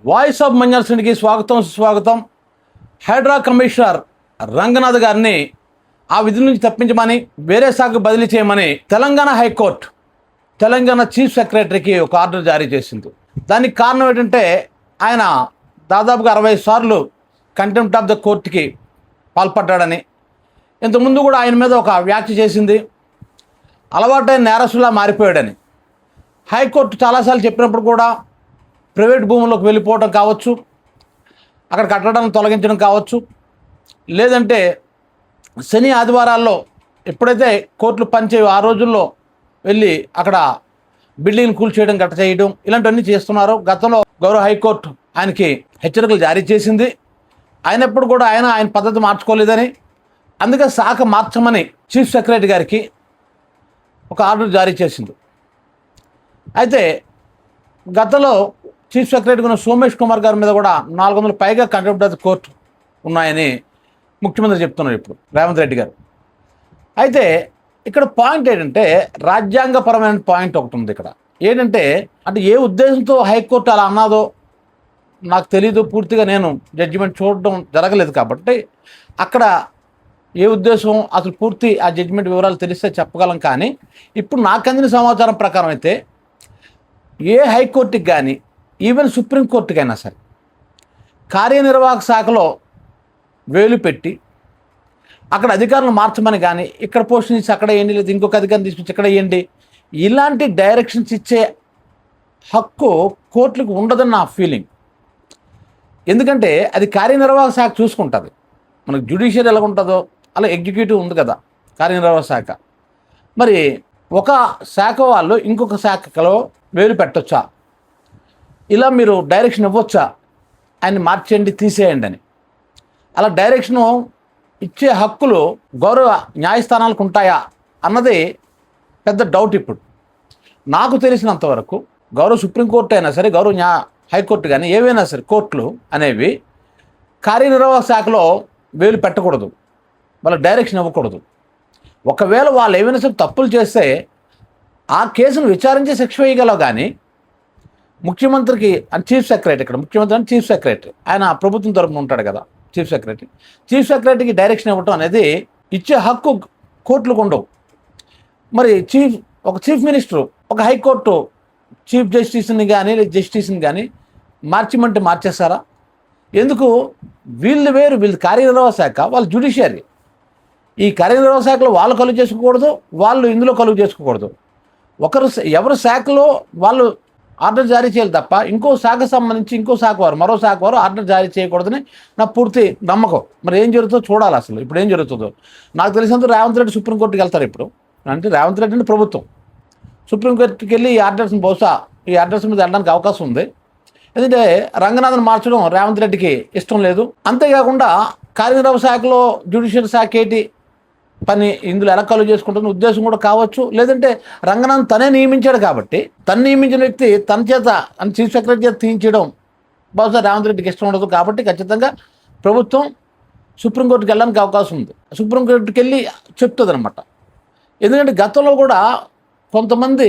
Voice of మంజర్స్కి స్వాగతం సుస్వాగతం. Hydraa commissioner Ranganath గారిని ఆ విధి నుంచి తప్పించమని వేరే శాఖకు బదిలీ చేయమని తెలంగాణ హైకోర్టు తెలంగాణ చీఫ్ సెక్రటరీకి ఒక ఆర్డర్ జారీ చేసింది. దానికి కారణం ఏంటంటే ఆయన దాదాపుగా 60 సార్లు కంటెంప్ట్ ఆఫ్ ద కోర్టుకి పాల్పడ్డాడని, ఇంతకుముందు కూడా ఆయన మీద ఒక వ్యాఖ్య చేసింది, అలవాటైన నేరస్తులా మారిపోయాడని. హైకోర్టు చాలాసార్లు చెప్పినప్పుడు కూడా ప్రైవేట్ భూముల్లోకి వెళ్ళిపోవడం కావచ్చు, అక్కడ కట్టడాలను తొలగించడం కావచ్చు, లేదంటే శని ఆదివారాల్లో ఎప్పుడైతే కోర్టులు పనిచేయో ఆ రోజుల్లో వెళ్ళి అక్కడ బిల్డింగ్ కూల్చేయడం గట్ట చేయడం ఇలాంటివన్నీ చేస్తున్నారు. గతంలో గౌరవ హైకోర్టు ఆయనకి హెచ్చరికలు జారీ చేసింది. అయినప్పుడు కూడా ఆయన పద్ధతి మార్చుకోలేదని, అందుకే శాఖ మార్చమని చీఫ్ సెక్రటరీ గారికి ఒక ఆర్డర్ జారీ చేసింది. అయితే గతంలో చీఫ్ సెక్రటరీ ఉన్న సోమేష్ కుమార్ గారి మీద కూడా 400 పైగా కంటెంప్ట్ ఆఫ్ ది కోర్టు ఉన్నాయని ముఖ్యమంత్రి చెప్తున్నారు ఇప్పుడు రేవంత్ రెడ్డి గారు. అయితే ఇక్కడ పాయింట్ ఏంటంటే రాజ్యాంగపరమైన పాయింట్ ఒకటి ఉంది ఇక్కడ. ఏంటంటే అంటే ఏ ఉద్దేశంతో హైకోర్టు అలా అన్నాదో నాకు తెలీదు, పూర్తిగా నేను జడ్జిమెంట్ చూడడం జరగలేదు కాబట్టి అక్కడ ఏ ఉద్దేశం అసలు పూర్తి ఆ జడ్జిమెంట్ వివరాలు తెలిస్తే చెప్పగలం. కానీ ఇప్పుడు నాకు అందిన సమాచారం ప్రకారం అయితే ఏ హైకోర్టుకి కానీ ఈవెన్ సుప్రీంకోర్టుకైనా సరే కార్యనిర్వాహక శాఖలో వేలు పెట్టి అక్కడ అధికారులు మార్చమని కానీ ఇక్కడ పోస్ట్ నుంచి అక్కడ వేయండి, లేదా ఇంకొక అధికారం తీసుకొచ్చి ఇక్కడ వేయండి, ఇలాంటి డైరెక్షన్స్ ఇచ్చే హక్కు కోర్టులకు ఉండదని నా ఫీలింగ్. ఎందుకంటే అది కార్యనిర్వాహక శాఖ చూసుకుంటుంది. మనకు జ్యుడిషియరీ ఎలా ఉంటుందో అలా ఎగ్జిక్యూటివ్ ఉంది కదా కార్యనిర్వాహక శాఖ. మరి ఒక శాఖ వాళ్ళు ఇంకొక శాఖలో వేలు పెట్టొచ్చా, ఇలా మీరు డైరెక్షన్ ఇవ్వచ్చా, ఆయన్ని మార్చేయండి తీసేయండి అని? అలా డైరెక్షను ఇచ్చే హక్కులు గౌరవ న్యాయస్థానాలకు ఉంటాయా అన్నది పెద్ద డౌట్. ఇప్పుడు నాకు తెలిసినంతవరకు గౌరవ సుప్రీంకోర్టు అయినా సరే, గౌరవ హైకోర్టు కానీ ఏవైనా సరే కోర్టులు అనేవి కార్యనిర్వాహక శాఖలో వేలు పెట్టకూడదు, వాళ్ళ డైరెక్షన్ ఇవ్వకూడదు. ఒకవేళ వాళ్ళు ఏమైనా సరే తప్పులు చేస్తే ఆ కేసును విచారించే శిక్ష వేయగలవు. కానీ ముఖ్యమంత్రికి చీఫ్ సెక్రటరీ, ఇక్కడ ముఖ్యమంత్రి అంటే చీఫ్ సెక్రటరీ, ఆయన ప్రభుత్వం తరపున ఉంటాడు కదా చీఫ్ సెక్రటరీకి డైరెక్షన్ ఇవ్వటం అనేది ఇచ్చే హక్కు కోర్టులకు ఉండవు. మరి ఒక చీఫ్ మినిస్టరు ఒక హైకోర్టు చీఫ్ జస్టిస్ని కానీ జస్టిస్ని కానీ మార్చమంటే మార్చేస్తారా? ఎందుకు? వీళ్ళు వేరు, వీళ్ళు కార్యనిర్వాహక శాఖ, వాళ్ళు జ్యుడిషియరీ. ఈ కార్యనిర్వాహక శాఖలో వాళ్ళు కలుగు చేసుకోకూడదు, వాళ్ళు ఇందులో కలుగు చేసుకోకూడదు. ఎవరు శాఖలో వాళ్ళు ఆర్డర్ జారీ చేయాలి తప్ప ఇంకో శాఖకు సంబంధించి ఇంకో శాఖ వారు మరో శాఖ వారు ఆర్డర్ జారీ చేయకూడదని నా పూర్తి నమ్మకం. మరి ఏం జరుగుతుందో చూడాలి. అసలు ఇప్పుడు ఏం జరుగుతుందో నాకు తెలిసినంత రేవంత్ రెడ్డి సుప్రీంకోర్టుకి వెళ్తారు ఇప్పుడు. అంటే రేవంత్ రెడ్డి అంటే ప్రభుత్వం సుప్రీంకోర్టుకి వెళ్ళి ఈ ఆర్డర్స్ని బహుశా ఈ ఆర్డర్స్ మీద వెళ్ళడానికి అవకాశం ఉంది. ఎందుకంటే రంగనాథన్ మార్చడం రేవంత్ రెడ్డికి ఇష్టం లేదు. అంతేకాకుండా కార్యనిర్వాహక శాఖలో జ్యుడిషియల్ శాఖ ఏంటి పని, ఇందులో ఎలా కలుగు చేసుకుంటున్న ఉద్దేశం కూడా కావచ్చు. లేదంటే రంగనాథన్ తనే నియమించాడు కాబట్టి తను నియమించిన వ్యక్తి తన చేత చీఫ్ సెక్రటరీ చేత తీయించడం బహుశా రేవంత్ రెడ్డికి ఇష్టం ఉండదు. కాబట్టి ఖచ్చితంగా ప్రభుత్వం సుప్రీంకోర్టుకి వెళ్ళడానికి అవకాశం ఉంది. సుప్రీంకోర్టుకి వెళ్ళి చెప్తుంది అనమాట. ఎందుకంటే గతంలో కూడా కొంతమంది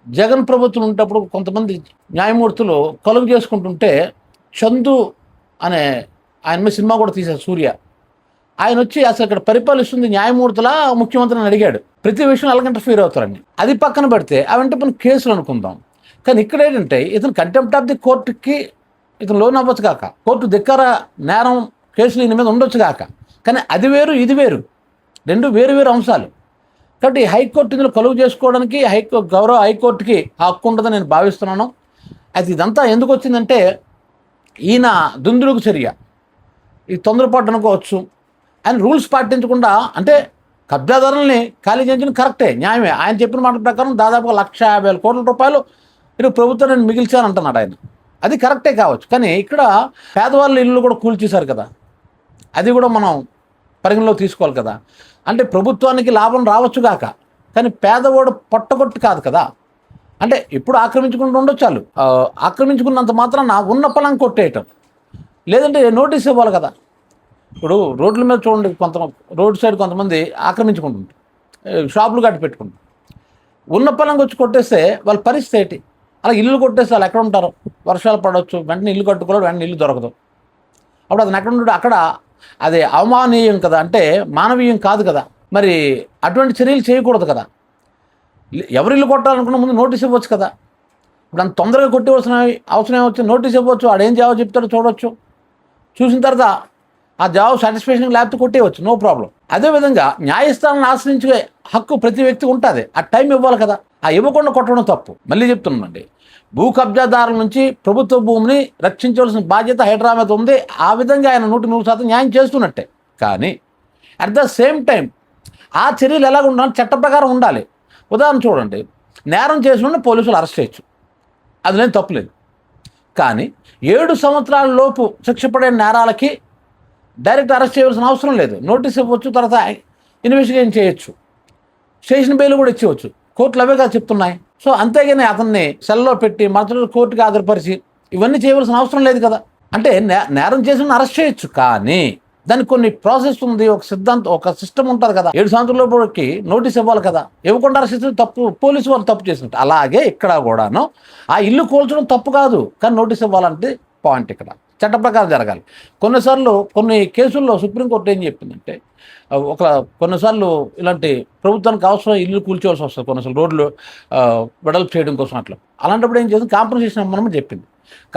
జగన్ ప్రభుత్వం ఉన్నప్పుడు కొంతమంది న్యాయమూర్తులు కలుగు చేసుకుంటుంటే చందు అనే ఆయన మీద సినిమా కూడా తీశారు సూర్య. ఆయన వచ్చి అసలు ఇక్కడ పరిపాలిస్తుంది న్యాయమూర్తులా ముఖ్యమంత్రిని అడిగాడు. ప్రతి విషయం ఎలాగ ఇంటర్ఫీర్ అవుతారని. అది పక్కన పెడితే అవంటే మనం కేసులు అనుకుందాం. కానీ ఇక్కడ ఏంటంటే ఇతను కంటెంప్ట్ ఆఫ్ ది కోర్టుకి ఇతను లోన్ అవ్వచ్చు కాక, కోర్టు ధిక్కార నేరం కేసులు ఈయన మీద ఉండొచ్చు కాక. కానీ అది వేరు ఇది వేరు, రెండు వేరు వేరు అంశాలు. కాబట్టి హైకోర్టు ఇందులో కలుగు చేసుకోవడానికి గౌరవ హైకోర్టుకి హక్కు ఉంటుందని నేను భావిస్తున్నాను. అయితే ఇదంతా ఎందుకు వచ్చిందంటే ఈయన దుందుడుకు చర్య, ఈ తొందరపాటు అనుకోవచ్చు. ఆయన రూల్స్ పాటించకుండా, అంటే కబ్జాదారుల్ని ఖాళీ చేయించడం కరెక్టే, న్యాయమే. ఆయన చెప్పిన మాట ప్రకారం దాదాపుగా 1,50,000 కోట్ల రూపాయలు మీరు ప్రభుత్వం నేను మిగిల్చానంటున్నాడు ఆయన. అది కరెక్టే కావచ్చు. కానీ ఇక్కడ పేదవాళ్ళ ఇల్లు కూడా కూల్చేశారు కదా, అది కూడా మనం పరిగణలో తీసుకోవాలి కదా. అంటే ప్రభుత్వానికి లాభం రావచ్చు కాక, కానీ పేదవాడు పొట్టగొట్టు కాదు కదా. అంటే ఇప్పుడు ఆక్రమించుకుంటూ ఉండొచ్చు, వాళ్ళు ఆక్రమించుకున్నంత మాత్రాన ఉన్న పొలం కొట్టేయటం, లేదంటే నోటీస్ ఇవ్వాలి కదా. ఇప్పుడు రోడ్ల మీద చూడండి, రోడ్ సైడ్ కొంతమంది ఆక్రమించుకుంటుంటారు, షాపులు కట్టి పెట్టుకుంటారు. ఉన్న పొలంకి వచ్చి కొట్టేస్తే వాళ్ళ పరిస్థితి ఏంటి? అలా ఇల్లు కొట్టేస్తే వాళ్ళు ఎక్కడ ఉంటారు? వర్షాలు పడవచ్చు, వెంటనే ఇల్లు కట్టుకోలేడు, వెంటనే ఇల్లు దొరకదు. అప్పుడు అతను ఎక్కడ ఉంటాడు? అక్కడ అది అవమానీయం కదా, అంటే మానవీయం కాదు కదా. మరి అటువంటి చర్యలు చేయకూడదు కదా. ఎవరు ఇల్లు కొట్టాలనుకున్న ముందు నోటీస్ ఇవ్వచ్చు కదా. ఇప్పుడు అంత తొందరగా కొట్టేవలసిన అవసరం ఏమొచ్చి నోటీస్ ఇవ్వచ్చు, ఆడేం జవాబు చెప్తాడో చూడవచ్చు. చూసిన తర్వాత ఆ జవాబు సాటిస్ఫాక్షన్ లేకపోతే కొట్టేయవచ్చు, నో ప్రాబ్లం. అదేవిధంగా న్యాయస్థానాన్ని ఆశ్రయించే హక్కు ప్రతి వ్యక్తికి ఉంటుంది. ఆ టైం ఇవ్వాలి కదా. ఆ ఇవ్వకుండా కొట్టడం తప్పు. మళ్ళీ చెప్తున్నానండి, భూ కబ్జాదారుల నుంచి ప్రభుత్వ భూమిని రక్షించవలసిన బాధ్యత హైడ్రా మీద ఉంది. ఆ విధంగా ఆయన 100% న్యాయం చేస్తున్నట్టే. కానీ అట్ ద సేమ్ టైం ఆ చర్యలు ఎలాగ ఉండాలి? చట్ట ప్రకారం ఉండాలి. ఉదాహరణ చూడండి, నేరం చేసిన పోలీసులు అరెస్ట్ చేయొచ్చు, అది తప్పులేదు. కానీ 7 సంవత్సరాల లోపు శిక్ష పడే నేరాలకి డైరెక్ట్ అరెస్ట్ చేయవలసిన అవసరం లేదు. నోటీస్ ఇవ్వచ్చు, తర్వాత ఇన్వెస్టిగేషన్ చేయొచ్చు, స్టేషన్ బెయిల్ కూడా ఇచ్చేవచ్చు. కోర్టులు అవే కదా చెప్తున్నాయి. సో అంతేగాని అతన్ని సెల్లో పెట్టి మరుసటి కోర్టుకి హాజరుపరిచి ఇవన్నీ చేయవలసిన అవసరం లేదు కదా. అంటే నేరం చేసిన అరెస్ట్ చేయొచ్చు, కానీ దానికి కొన్ని ప్రాసెస్ ఉంది, ఒక సిద్ధాంతం, ఒక సిస్టమ్ ఉంటుంది కదా. 7 సంవత్సరాల లోపుకి నోటీస్ ఇవ్వాలి కదా. ఇవ్వకుండా అరెస్ట్ చేస్తే తప్పు, పోలీసు వాళ్ళు తప్పు చేసినట్టు. అలాగే ఇక్కడ కూడాను ఆ ఇల్లు కూల్చడం తప్పు కాదు, కానీ నోటీస్ ఇవ్వాలంటే పాయింట్ ఇక్కడ చట్ట ప్రకారం జరగాలి. కొన్నిసార్లు కొన్ని కేసుల్లో సుప్రీంకోర్టు ఏం చెప్పిందంటే, కొన్నిసార్లు ఇలాంటి ప్రభుత్వానికి అవసరం ఇల్లు కూల్చోవలసి వస్తుంది, కొన్నిసార్లు రోడ్లు వెడల్పు చేయడం కోసం. అలాంటప్పుడు ఏం చేసింది, కాంపన్సేషన్ ఇవ్వమని చెప్పింది.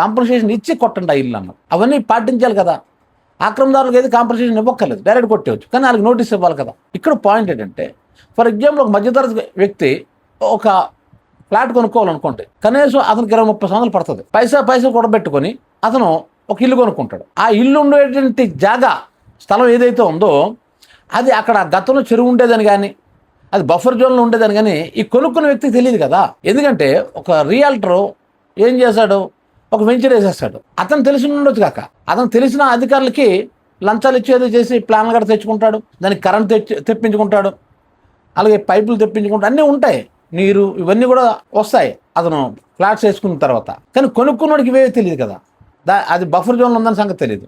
కాంపన్సేషన్ ఇచ్చి కొట్టండి ఆ ఇల్లు అన్నారు. అవన్నీ పాటించాలి కదా. ఆక్రమణదారులకు అయితే కాంపన్సేషన్ ఇవ్వక్కర్లేదు, డైరెక్ట్ కొట్టేవచ్చు, కానీ వాళ్ళకి నోటీస్ ఇవ్వాలి కదా. ఇక్కడ పాయింట్ ఏంటంటే, ఫర్ ఎగ్జాంపుల్ ఒక మధ్యతరగతి వ్యక్తి ఒక ఫ్లాట్ కొనుక్కోవాలనుకోండి, కనీసం అతనికి 20-30 సంవత్సరాలు పడుతుంది. పైసా కూడబెట్టుకొని అతను ఒక ఇల్లు కొనుక్కుంటాడు. ఆ ఇల్లు ఉండేటువంటి జాగా, స్థలం ఏదైతే ఉందో అది అక్కడ గతంలో చెరువు ఉండేదని కానీ, అది బఫర్ జోన్లో ఉండేదని కానీ ఈ కొనుక్కున్న వ్యక్తికి తెలియదు కదా. ఎందుకంటే ఒక రియాల్టరు ఏం చేశాడు, ఒక వెంచర్ వేసేస్తాడు. అతను తెలిసి ఉండొచ్చు కాక, అతను తెలిసిన అధికారులకి లంచాలు ఇచ్చేది చేసి ప్లాన్లు కూడా తెచ్చుకుంటాడు, దానికి కరెంట్ తెప్పించుకుంటాడు, అలాగే పైపులు తెప్పించుకుంటాడు, అన్నీ ఉంటాయి, నీరు ఇవన్నీ కూడా వస్తాయి అతను ఫ్లాట్స్ వేసుకున్న తర్వాత. కానీ కొనుక్కున్నోడికి ఇవే తెలియదు కదా, అది బఫర్ జోన్లో ఉందని సంగతి తెలియదు.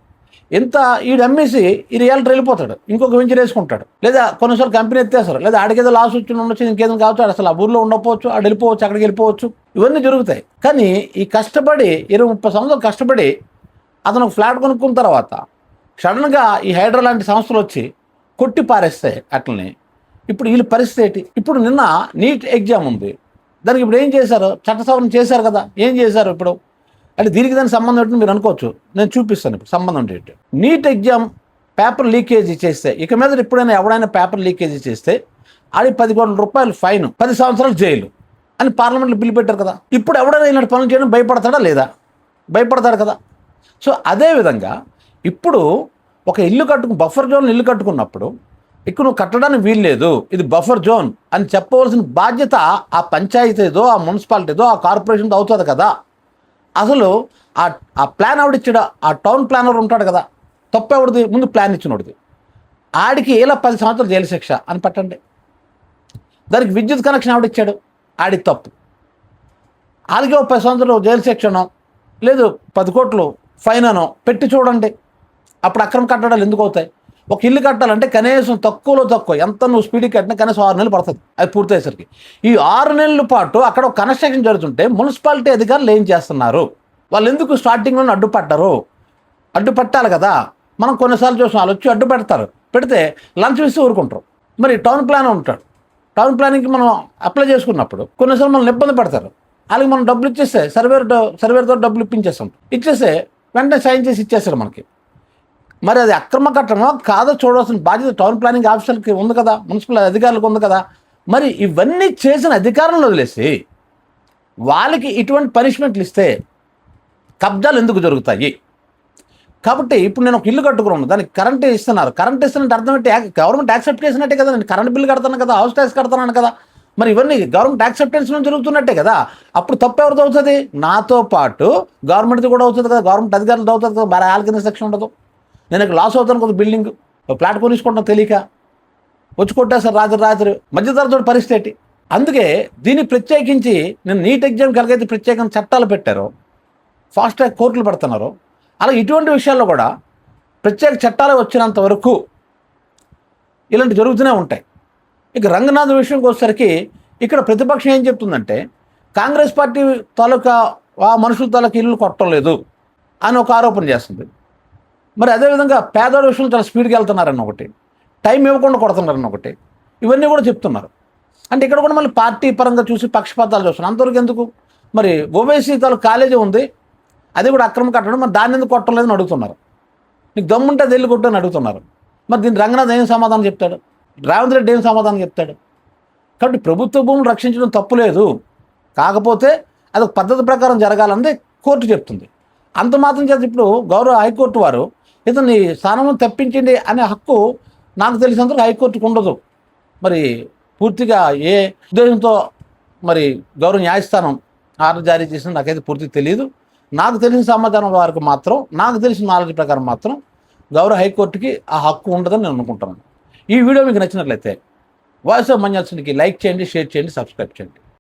ఇంత ఈడు అమ్మేసి ఈ రియాల్టర్ వెళ్ళిపోతాడు, ఇంకొక వెంచర్ వేసుకుంటాడు, లేదా కొన్నిసార్లు కంపెనీ ఎత్తేస్తారు, లేదా ఆడికేదో లాస్ వచ్చి ఉండొచ్చు, ఇంకేదో కావచ్చు, అసలు ఆ ఊర్లో ఉండకపోవచ్చు, ఆడు వెళ్ళిపోవచ్చు, అక్కడికి వెళ్ళిపోవచ్చు, ఇవన్నీ జరుగుతాయి. కానీ ఈ కష్టపడి 20-30 సంవత్సరాలు కష్టపడి అతను ఒక ఫ్లాట్ కొనుక్కున్న తర్వాత సడన్గా ఈ హైడ్రా లాంటి సంస్థలు వచ్చి కొట్టి పారేస్తాయి అట్లని. ఇప్పుడు వీళ్ళ పరిస్థితి ఏంటి? ఇప్పుడు నిన్న నీట్ ఎగ్జామ్ ఉంది, దానికి ఇప్పుడు ఏం చేశారు, చట్ట సవరణ చేశారు కదా. ఏం చేశారు ఇప్పుడు అంటే దీనికి దానికి సంబంధం ఏంటో మీరు అనుకోవచ్చు, నేను చూపిస్తాను ఇప్పుడు సంబంధం ఏంటి. నీట్ ఎగ్జామ్ పేపర్ లీకేజీ చేస్తే, ఇక మీద ఎప్పుడైనా ఎవడైనా పేపర్ లీకేజీ చేస్తే అది 10 కోట్ల రూపాయలు ఫైన్, 10 సంవత్సరాలు జైలు అని పార్లమెంట్లో బిల్లు పెట్టారు కదా. ఇప్పుడు ఎవడైనా ఇలాంటి పనులు చేయడం భయపడతాడా లేదా? భయపడతాడు కదా. సో అదేవిధంగా ఇప్పుడు ఒక బఫర్ జోన్ ఇల్లు కట్టుకున్నప్పుడు ఇక్కడ నువ్వు కట్టడానికి వీల్లేదు, ఇది బఫర్ జోన్ అని చెప్పవలసిన బాధ్యత ఆ పంచాయతీదో, ఆ మున్సిపాలిటీదో, ఆ కార్పొరేషన్తో అవుతుంది కదా. అసలు ఆ ప్లాన్ ఎవడిచ్చాడు? ఆ టౌన్ ప్లానర్ ఉంటాడు కదా. తప్పు ఎవడిది? ముందు ప్లాన్ ఇచ్చినోడిది. ఆడికి ఇలా 10 సంవత్సరాలు జైలు శిక్ష అని పెట్టండి. దానికి విద్యుత్ కనెక్షన్ ఎవడిచ్చాడు? ఆడి తప్పు. ఆడికి 10 సంవత్సరాలు జైలు శిక్షనో లేదు 10 కోట్లు ఫైన్ అనో పెట్టి చూడండి. అప్పుడు అక్రమ కట్టడాలు ఎందుకు అవుతాయి? ఒక ఇల్లు కట్టాలంటే కనీసం తక్కువలో తక్కువ ఎంత నువ్వు స్పీడ్కి కట్టినా కనీసం 6 నెలలు పడుతుంది అది పూర్తయ్యేసరికి. ఈ 6 నెలల పాటు అక్కడ ఒక కన్స్ట్రక్షన్ జరుగుతుంటే మున్సిపాలిటీ అధికారులు ఏం చేస్తున్నారు? వాళ్ళు ఎందుకు స్టార్టింగ్లో అడ్డుపట్టాలి కదా. మనం కొన్నిసార్లు చూసాం, వాళ్ళు వచ్చి అడ్డు పెడితే లంచ్ ఇస్తూ ఊరుకుంటారు. మరి టౌన్ ప్లాన్ ఉంటాడు, టౌన్ ప్లానింగ్కి మనం అప్లై చేసుకున్నప్పుడు కొన్నిసార్లు మనం ఇబ్బంది పడతారు. వాళ్ళకి మనం డబ్బులు ఇచ్చేస్తే సర్వేర్తో డబ్బులు ఇచ్చేస్తే వెంటనే సైన్ చేసి ఇచ్చేస్తారు మనకి. మరి అది అక్రమ కట్టడమో కాదో చూడాల్సిన బాధ్యత టౌన్ ప్లానింగ్ ఆఫీసర్కి ఉంది కదా, మున్సిపల్ అధికారులకు ఉంది కదా. మరి ఇవన్నీ చేసిన అధికారులను వదిలేసి వాళ్ళకి ఇటువంటి పనిష్మెంట్లు ఇస్తే కబ్జాలు ఎందుకు జరుగుతాయి? కాబట్టి ఇప్పుడు నేను ఒక ఇల్లు కట్టుకున్నాను, దానికి కరెంట్ ఇస్తున్నారు. కరెంట్ ఇస్తున్నట్టు అర్థం ఏంటి? గవర్నమెంట్ యాక్సెప్ట్ చేసినట్టే కదా. నేను కరెంట్ బిల్లు కడతాను కదా, హౌస్ ట్యాక్స్ కడతాను కదా. మరి ఇవన్నీ గవర్నమెంట్ యాక్సెప్టెన్స్ నుంచి జరుగుతున్నట్టే కదా. అప్పుడు తప్పు ఎవరిది అవుతుంది? నాతో పాటు గవర్నమెంట్ది కూడా అవుతుంది కదా, గవర్నమెంట్ అధికారులతో అవుతుంది కదా. మరి వాళ్ళ కింద సెక్షన్ ఉండదు. నేను ఇక్కడ లాస్ అవుతాను కదా, బిల్డింగ్ ఫ్లాట్ కొనిసుకుంటాను తెలియక వచ్చి కొట్టేస్తారు రాత్రి. మధ్యతరగతి పరిస్థితి ఏంటి? అందుకే దీన్ని ప్రత్యేకించి నేను నీట్ ఎగ్జామ్కి ఎలాగైతే ప్రత్యేకంగా చట్టాలు పెట్టారో, ఫాస్ట్ ట్రాక్ కోర్టులు పెడుతున్నారో, అలా ఇటువంటి విషయాల్లో కూడా ప్రత్యేక చట్టాలు వచ్చినంత వరకు ఇలాంటి జరుగుతూనే ఉంటాయి. ఇక రంగనాథ్ విషయంకి వచ్చేసరికి ఇక్కడ ప్రతిపక్షం ఏం చెప్తుందంటే, కాంగ్రెస్ పార్టీ తాలూకా ఆ మనుషుల తాలూకా ఇల్లు కొట్టలేదు అని ఒక ఆరోపణ చేస్తుంది. మరి అదేవిధంగా పేదవాడి విషయంలో చాలా స్పీడ్గా వెళ్తున్నారని ఒకటి, టైం ఇవ్వకుండా కొడుతున్నారని ఒకటి, ఇవన్నీ కూడా చెప్తున్నారు. అంటే ఇక్కడ కూడా మళ్ళీ పార్టీ పరంగా చూసి పక్షపాతాలు చూస్తున్నారు. అంతవరకు ఎందుకు? మరి ఓవైసీ తాలూకు కాలేజీ ఉంది, అది కూడా అక్రమ కట్టడం, మరి దాన్ని ఎందుకు కొట్టలేదని అడుగుతున్నారు. నీకు దమ్ముంటే అది వెళ్ళి కొట్టని అడుగుతున్నారు. మరి దీన్ని రంగనాథ్ ఏం సమాధానం చెప్తాడు? రేవంత్ రెడ్డి ఏం సమాధానం చెప్తాడు? కాబట్టి ప్రభుత్వ భూములు రక్షించడం తప్పులేదు, కాకపోతే అది ఒక పద్ధతి ప్రకారం జరగాలని కోర్టు చెప్తుంది. అంత మాత్రం చేత ఇప్పుడు గౌరవ హైకోర్టు వారు ఇతన్ని స్థానంలో తప్పించండి అనే హక్కు నాకు తెలిసినంతవరకు హైకోర్టుకు ఉండదు. మరి పూర్తిగా ఏ ఉద్దేశంతో మరి గౌరవ న్యాయస్థానం ఆర్డర్ జారీ చేసిన నాకైతే పూర్తిగా తెలియదు. నాకు తెలిసిన సమాధానం వరకు మాత్రం, నాకు తెలిసిన నాలెడ్జ్ ప్రకారం మాత్రం గౌరవ హైకోర్టుకి ఆ హక్కు ఉండదని నేను అనుకుంటున్నాను. ఈ వీడియో మీకు నచ్చినట్లయితే వాయిస్ ఆఫ్ మంజాల్స్కి లైక్ చేయండి, షేర్ చేయండి, సబ్స్క్రైబ్ చేయండి.